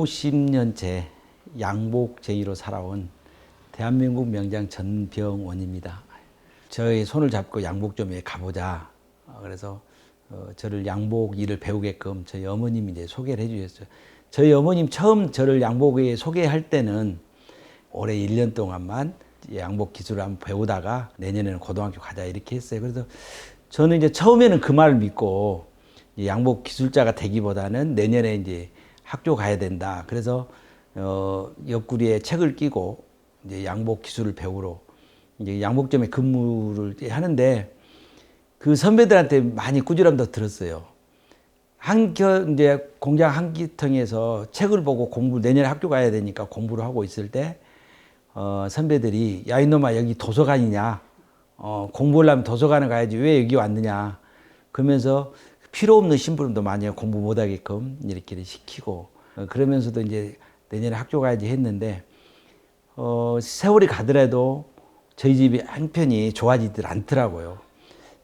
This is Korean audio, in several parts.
50년째 양복 제의로 살아온 대한민국 명장 전병원입니다. 저의 손을 잡고 양복점에 가보자. 그래서 저를 양복 일을 배우게끔 저희 어머님이 이제 소개를 해주셨어요. 저희 어머님 처음 저를 양복에 소개할 때는 올해 1년 동안만 양복 기술을 한번 배우다가 내년에는 고등학교 가자 이렇게 했어요. 그래서 저는 이제 처음에는 그 말을 믿고 양복 기술자가 되기보다는 내년에 이제 학교 가야 된다. 그래서 옆구리에 책을 끼고 이제 양복 기술을 배우러 이제 양복점에 근무를 하는데 그 선배들한테 많이 꾸지람도 들었어요. 이제 공장 한기통에서 책을 보고 내년에 학교 가야 되니까 공부를 하고 있을 때 선배들이 야 이놈아 여기 도서관이냐, 공부하려면 도서관에 가야지 왜 여기 왔느냐 그러면서 필요 없는 심부름도 많이 하고 공부 못하게끔 이렇게 시키고 그러면서도 이제 내년에 학교 가야지 했는데 세월이 가더라도 저희 집이 한편이 좋아지질 않더라고요.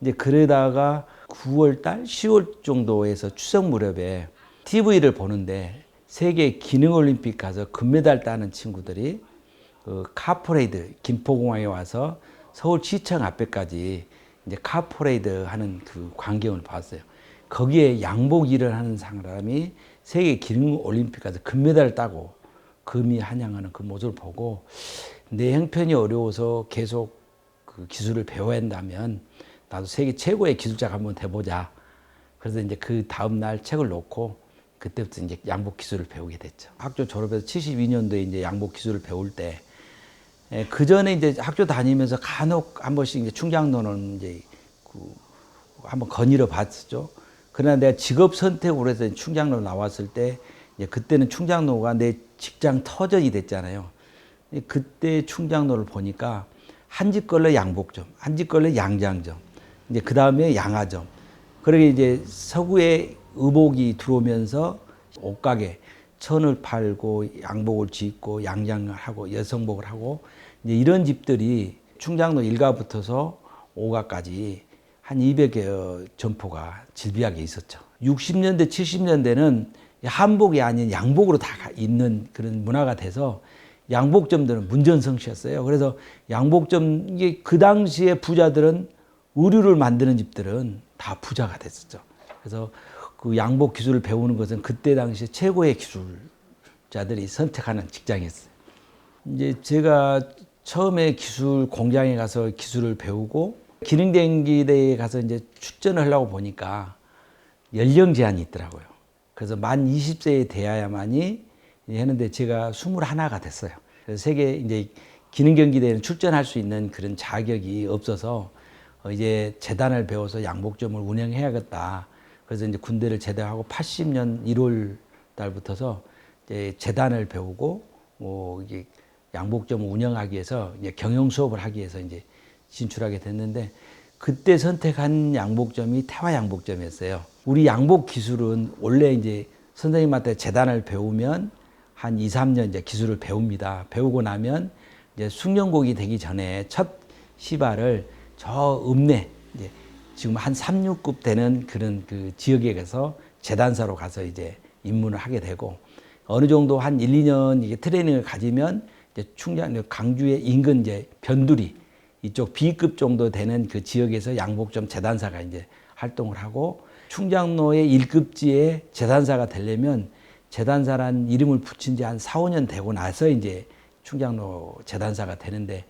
이제 그러다가 9월 달, 10월 정도에서 추석 무렵에 TV를 보는데 세계 기능올림픽 가서 금메달 따는 친구들이 그 카퍼레이드 김포공항에 와서 서울시청 앞에까지 이제 카퍼레이드 하는 그 광경을 봤어요. 거기에 양복 일을 하는 사람이 세계 기능올림픽 가서 금메달을 따고 금이 한양하는 그 모습을 보고 내 형편이 어려워서 계속 그 기술을 배워야 한다면 나도 세계 최고의 기술자가 한번 돼보자. 그래서 이제 그 다음 날 책을 놓고 그때부터 이제 양복 기술을 배우게 됐죠. 학교 졸업해서 72년도에 이제 양복 기술을 배울 때 그 전에 이제 학교 다니면서 간혹 한 번씩 이제 충장로는 이제 한번 거닐어 봤었죠. 그러나 내가 직업 선택으로 해서 충장로 나왔을 때 그때는 충장로가 내 직장 터전이 됐잖아요. 그때 충장로를 보니까 한 집 걸로 양복점, 한 집 걸로 양장점, 이제 그 다음에 양화점. 그러게 이제 서구에 의복이 들어오면서 옷가게 천을 팔고 양복을 짓고 양장을 하고 여성복을 하고 이제 이런 집들이 충장로 1가부터서 5가까지 한 200여 점포가 질비하게 있었죠. 60년대, 70년대는 한복이 아닌 양복으로 다 있는 그런 문화가 돼서 양복점들은 문전성시였어요. 그래서 양복점, 이게 그 당시에 부자들은 의류를 만드는 집들은 다 부자가 됐었죠. 그래서 그 양복 기술을 배우는 것은 그때 당시 최고의 기술자들이 선택하는 직장이었어요. 이제 제가 처음에 기술 공장에 가서 기술을 배우고 기능den기대에 가서 이제 출전을 하려고 보니까 연령 제한이 있더라고요. 그래서 만 20세에 돼야만이 했는데 제가 21가 됐어요. 그래서 세계 이제 기능경기대회는 출전할 수 있는 그런 자격이 없어서 이제 재단을 배워서 양복점을 운영해야겠다. 그래서 이제 군대를 제대하고 80년 1월 달부터서 이제 재단을 배우고 이게 양복점을 운영하기 위해서 이제 경영 수업을 하기 위해서 이제 진출하게 됐는데 그때 선택한 양복점이 태화 양복점이었어요. 우리 양복 기술은 원래 이제 선생님한테 재단을 배우면 한 2, 3년 이제 기술을 배웁니다. 배우고 나면 이제 숙련곡이 되기 전에 첫 시발을 저 읍내 이제 지금 한 3, 6급 되는 그런 그 지역에 가서 재단사로 가서 이제 입문을 하게 되고 어느 정도 한 1, 2년 이게 트레이닝을 가지면 이제 충장 강주의 인근 이제 변두리 이쪽 B급 정도 되는 그 지역에서 양복점 재단사가 이제 활동을 하고 충장로의 1급지에 재단사가 되려면 재단사란 이름을 붙인 지 한 4, 5년 되고 나서 이제 충장로 재단사가 되는데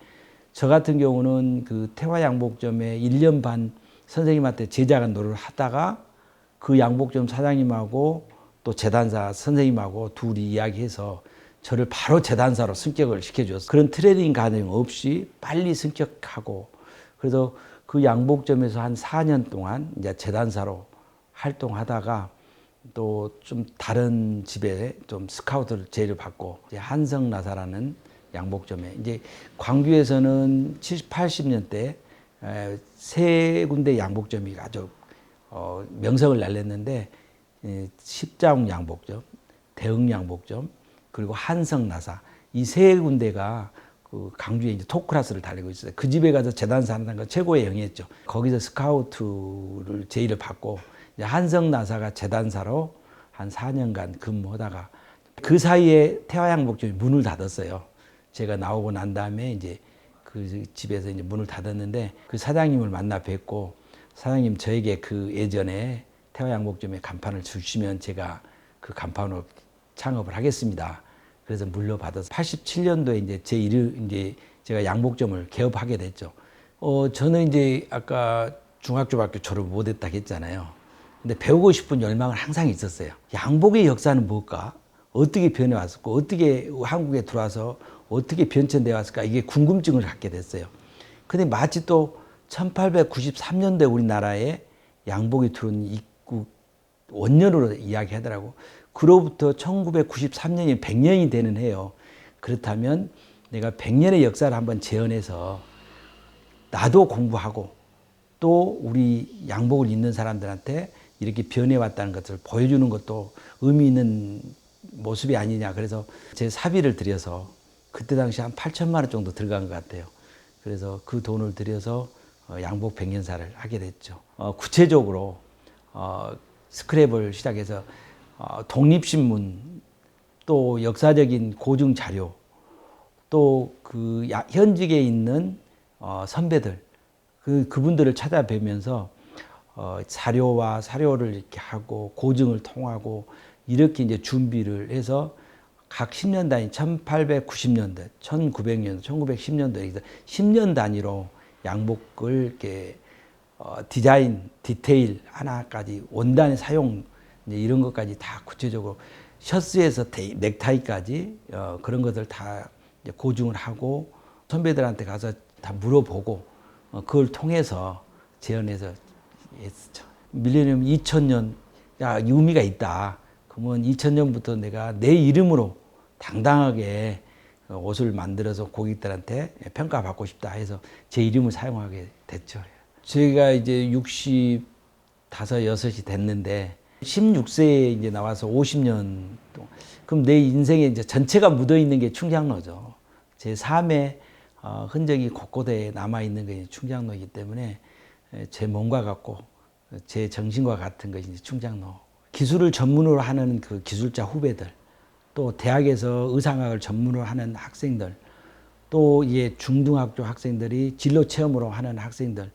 저 같은 경우는 그 태화 양복점에 1년 반 선생님한테 제자가 노릇을 하다가 그 양복점 사장님하고 또 재단사 선생님하고 둘이 이야기해서 저를 바로 재단사로 승격을 시켜줬어요. 그런 트레이닝 과정 없이 빨리 승격하고 그래서 그 양복점에서 한 4년 동안 이제 재단사로 활동하다가 또 좀 다른 집에 좀 스카우트를 제의를 받고 이제 한성나사라는 양복점에 이제 광주에서는 70, 80년대 세 군데 양복점이 아주 명성을 날렸는데 십자웅 양복점, 대흥 양복점 그리고 한성나사 이 세 군데가 그 강주에 이제 톱클래스를 달리고 있어요. 그 집에 가서 재단사 한다는 건 최고의 영예였죠. 거기서 스카우트를 제의를 받고 이제 한성나사가 재단사로 한 4년간 근무하다가 그 사이에 태화양복점이 문을 닫았어요. 제가 나오고 난 다음에 이제 그 집에서 이제 문을 닫았는데 그 사장님을 만나 뵙고 사장님 저에게 그 예전에 태화양복점에 간판을 주시면 제가 그 간판으로 창업을 하겠습니다. 그래서 물려받아서 87년도에 이제 이제 제가 양복점을 개업하게 됐죠. 저는 이제 아까 중학교밖에 졸업을 못했다고 했잖아요. 근데 배우고 싶은 열망은 항상 있었어요. 양복의 역사는 뭘까? 어떻게 변해왔을까? 어떻게 한국에 들어와서 어떻게 변천되어 왔을까? 이게 궁금증을 갖게 됐어요. 근데 마치 또 1893년도에 우리나라에 양복이 들어온 입국 원년으로 이야기하더라고. 그로부터 1993년이 100년이 되는 해요. 그렇다면 내가 100년의 역사를 한번 재현해서 나도 공부하고 또 우리 양복을 입는 사람들한테 이렇게 변해왔다는 것을 보여주는 것도 의미 있는 모습이 아니냐. 그래서 제 사비를 들여서 그때 당시 한 8천만 원 정도 들어간 것 같아요. 그래서 그 돈을 들여서 양복 백년사를 하게 됐죠. 구체적으로 스크랩을 시작해서 독립신문, 또 역사적인 고증 자료, 또 그 현직에 있는 선배들, 그분들을 찾아뵈면서 자료와 사료를 이렇게 하고 고증을 통하고 이렇게 이제 준비를 해서 각 10년 단위 1890년대, 1900년도, 1910년도에 10년 단위로 양복을 이렇게 디자인, 디테일 하나까지 원단의 사용 이제 이런 것까지 다 구체적으로 셔츠에서 넥타이까지 그런 것들 다 이제 고증을 하고 선배들한테 가서 다 물어보고 그걸 통해서 재현해서 했죠. 밀레니엄 2000년 야 의미가 있다. 그러면 2000년부터 내가 내 이름으로 당당하게 옷을 만들어서 고객들한테 평가받고 싶다 해서 제 이름을 사용하게 됐죠. 제가 이제 65, 6이 됐는데 16세에 이제 나와서 50년 동안 그럼 내 인생에 이제 전체가 묻어 있는 게 충장로죠. 제 삶의 흔적이 곳곳에 남아 있는 게 충장로이기 때문에 제 몸과 같고 제 정신과 같은 것이 충장로. 기술을 전문으로 하는 그 기술자 후배들, 또 대학에서 의상학을 전문으로 하는 학생들, 또 이제 중등학교 학생들이 진로 체험으로 하는 학생들,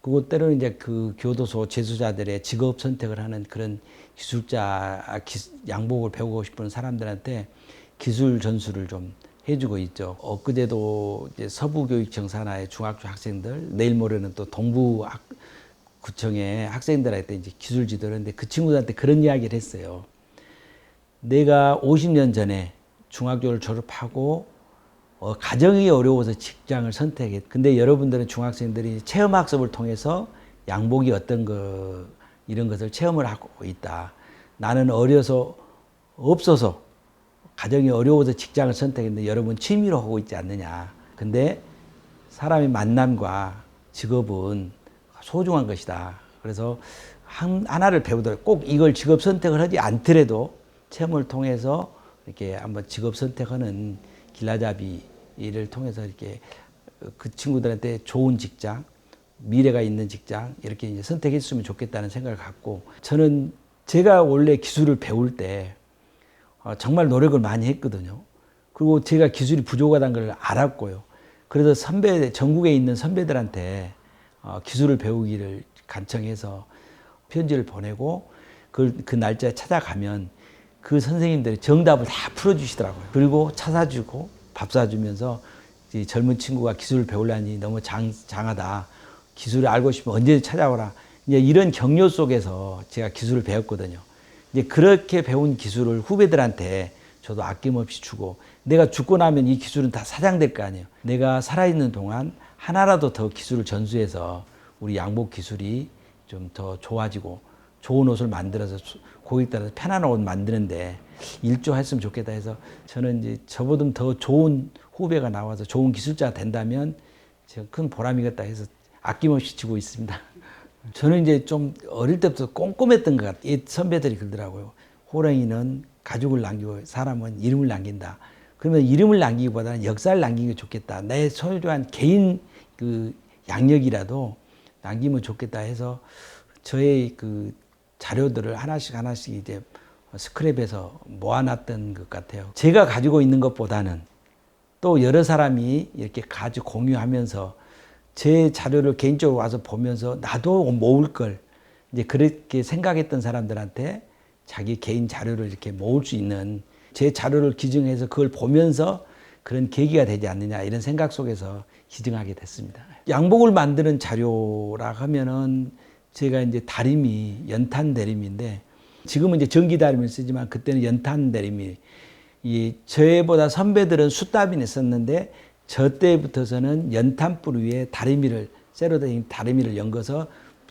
그것 때로는 이제 그 교도소 재수자들의 직업 선택을 하는 그런 기술자 양복을 배우고 싶은 사람들한테 기술 전수를 좀 해주고 있죠. 엊그제도 이제 서부교육청 산하의 중학교 학생들, 내일 모레는 또 동부구청의 학생들한테 이제 기술 지도를 했는데 그 친구들한테 그런 이야기를 했어요. 내가 50년 전에 중학교를 졸업하고 가정이 어려워서 직장을 선택했. 근데 여러분들은 중학생들이 체험학습을 통해서 양복이 어떤 거 이런 것을 체험을 하고 있다. 나는 어려서 없어서 가정이 어려워서 직장을 선택했는데 여러분 취미로 하고 있지 않느냐. 근데 사람의 만남과 직업은 소중한 것이다. 그래서 하나를 배우더라도 꼭 이걸 직업 선택을 하지 않더라도 체험을 통해서 이렇게 한번 직업 선택하는 길라잡이를 통해서 이렇게 그 친구들한테 좋은 직장, 미래가 있는 직장 이렇게 이제 선택했으면 좋겠다는 생각을 갖고 저는 제가 원래 기술을 배울 때 정말 노력을 많이 했거든요. 그리고 제가 기술이 부족하다는 걸 알았고요. 그래서 전국에 있는 선배들한테 기술을 배우기를 간청해서 편지를 보내고 그 날짜에 찾아가면 그 선생님들이 정답을 다 풀어주시더라고요. 그리고 차 사주고 밥 사주면서 젊은 친구가 기술을 배우려니 너무 장하다. 기술을 알고 싶으면 언제든 찾아오라. 이제 이런 격려 속에서 제가 기술을 배웠거든요. 이제 그렇게 배운 기술을 후배들한테 저도 아낌없이 주고 내가 죽고 나면 이 기술은 다 사장될 거 아니에요. 내가 살아있는 동안 하나라도 더 기술을 전수해서 우리 양복 기술이 좀 더 좋아지고 좋은 옷을 만들어서 고객들한테 편안한 옷 만드는데 일조했으면 좋겠다 해서 저는 이제 저보다 더 좋은 후배가 나와서 좋은 기술자가 된다면 제가 큰 보람이겠다 해서 아낌없이 주고 있습니다. 저는 이제 좀 어릴 때부터 꼼꼼했던 것 같아요. 선배들이 그러더라고요. 호랑이는 가죽을 남기고 사람은 이름을 남긴다. 그러면 이름을 남기기보다는 역사를 남기는 게 좋겠다. 내 소유한 개인 그 양력이라도 남기면 좋겠다 해서 저의 그 자료들을 하나씩 이제 스크랩에서 모아놨던 것 같아요. 제가 가지고 있는 것보다는 또 여러 사람이 이렇게 가지고 공유하면서 제 자료를 개인적으로 와서 보면서 나도 모을 걸 이제 그렇게 생각했던 사람들한테 자기 개인 자료를 이렇게 모을 수 있는 제 자료를 기증해서 그걸 보면서 그런 계기가 되지 않느냐 이런 생각 속에서 기증하게 됐습니다. 양복을 만드는 자료라 하면은 제가 이제 다리미, 연탄 다리미인데 지금은 이제 전기 다리미를 쓰지만 그때는 연탄 다리미. 이 저보다 선배들은 숯다비를 썼는데 저 때부터서는 연탄불 위에 다리미를 쇠로 된 다리미를 연거서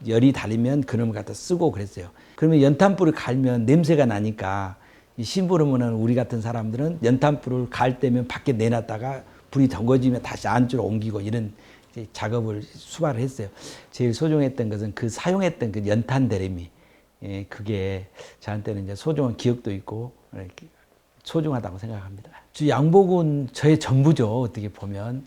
열이 달리면 그놈을 갖다 쓰고 그랬어요. 그러면 연탄불을 갈면 냄새가 나니까 이 심부름은 우리 같은 사람들은 연탄불을 갈 때면 밖에 내놨다가 불이 덩어지면 다시 안쪽으로 옮기고 이런 작업을 수발을 했어요. 제일 소중했던 것은 그 사용했던 그 연탄 다리미. 예, 그게 저한테는 이제 소중한 기억도 있고 소중하다고 생각합니다. 양복은 저의 전부죠. 어떻게 보면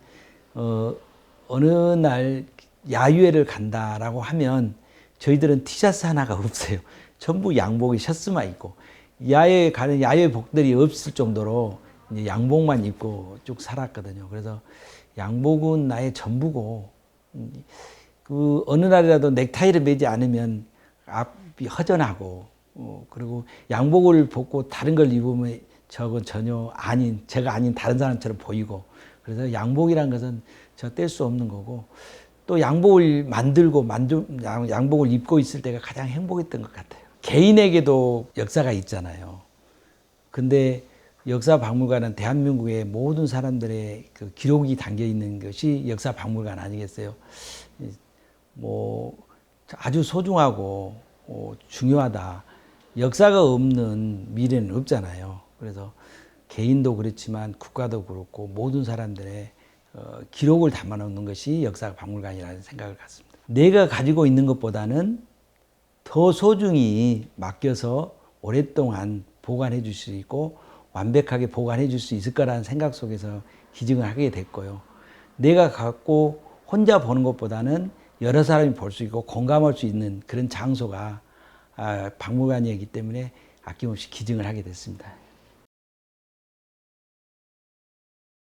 어느 날 야유회를 간다라고 하면 저희들은 티셔츠 하나가 없어요. 전부 양복이 셔츠만 입고 야외에 가는 야외복들이 없을 정도로 이제 양복만 입고 쭉 살았거든요. 그래서 양복은 나의 전부고 그 어느 날이라도 넥타이를 매지 않으면 앞이 허전하고 그리고 양복을 벗고 다른 걸 입으면 저건 전혀 아닌 제가 아닌 다른 사람처럼 보이고 그래서 양복이란 것은 저 뗄 수 없는 거고 또 양복을 만들고 양복을 입고 있을 때가 가장 행복했던 것 같아요. 개인에게도 역사가 있잖아요. 근데 역사박물관은 대한민국의 모든 사람들의 그 기록이 담겨 있는 것이 역사박물관 아니겠어요? 뭐 아주 소중하고 중요하다. 역사가 없는 미래는 없잖아요. 그래서 개인도 그렇지만 국가도 그렇고 모든 사람들의 기록을 담아놓는 것이 역사박물관이라는 생각을 갖습니다. 내가 가지고 있는 것보다는 더 소중히 맡겨서 오랫동안 보관해 줄 수 있고 완벽하게 보관해 줄 수 있을 거라는 생각 속에서 기증을 하게 됐고요. 내가 갖고 혼자 보는 것보다는 여러 사람이 볼 수 있고 공감할 수 있는 그런 장소가 박물관이기 때문에 아낌없이 기증을 하게 됐습니다.